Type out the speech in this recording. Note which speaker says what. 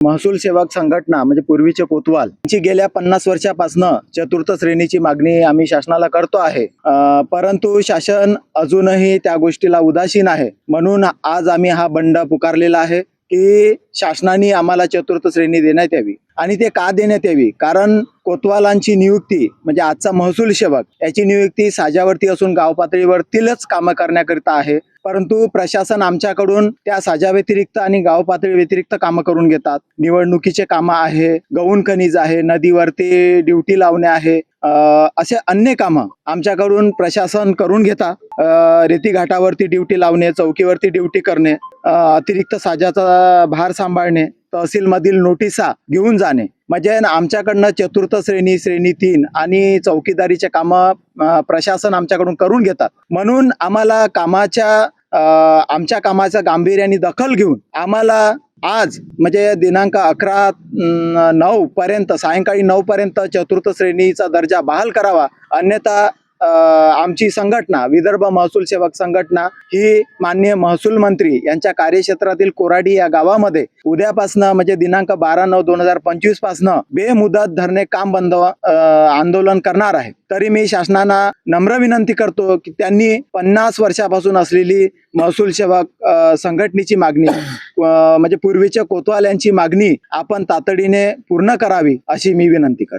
Speaker 1: महसूल सेवक संघटना म्हणजे पूर्वीचे कोतवाल यांची गेल्या 50 वर्षापासून चतुर्थ श्रेणीची मागणी आम्ही शासनाला करतो आहे. परंतु शासन अजूनही त्या गोष्टीला उदासीन आहे. म्हणून आज आम्ही हा बंड पुकारलेला आहे की शासनाने आम्हाला चतुर्थ श्रेणी देण्यात यावी. आणि ते का देण्यात यावी? कारण कोतवालांची नियुक्ती म्हणजे आजचा महसूल सेवक याची नियुक्ती साजावरती असून गाव पातळीवरतीलच कामं करण्याकरिता आहे. परंतु प्रशासन आमच्याकडून त्या साजा व्यतिरिक्त आणि गाव पातळी व्यतिरिक्त कामं करून घेतात. निवडणुकीचे कामं आहे, गौण खनिज आहे, नदीवरती ड्युटी लावणे आहे, असे अन्य कामं आमच्याकडून प्रशासन करून घेतात. रेती घाटावरती ड्युटी लावणे, चौकीवरती ड्युटी करणे, अतिरिक्त साजाचा भार सांभाळणे, तहसील मधील नोटिसा घेऊन जाणे, म्हणजे आमच्याकडनं चतुर्थ श्रेणी, श्रेणी 3 आणि चौकीदारीचे कामं प्रशासन आमच्याकडून करून घेतात. म्हणून आम्हाला आमच्या कामाच्या गांभीर्याने दखल घेऊन आम्हाला आज म्हणजे दिनांक 11/9 पर्यंत सायंकाळी 9 पर्यंत चतुर्थ श्रेणीचा दर्जा बहाल करावा. अन्यथा आमची संघटना विदर्भ महसूल सेवक संघटना ही माननीय महसूल मंत्री यांच्या कार्यक्षेत्रातील कोराडी या गावामध्ये उद्यापासनं म्हणजे दिनांक 12/9/2025 पासनं बेमुदत धरणे काम बंद आंदोलन करणार आहे. तरी मी शासनाला नम्र विनंती करतो की त्यांनी 50 वर्षापासून असलेली महसूल सेवक संघटनेची मागणी म्हणजे पूर्वीच्या कोतवाल यांची मागणी आपण तातडीने पूर्ण करावी अशी मी विनंती करतो.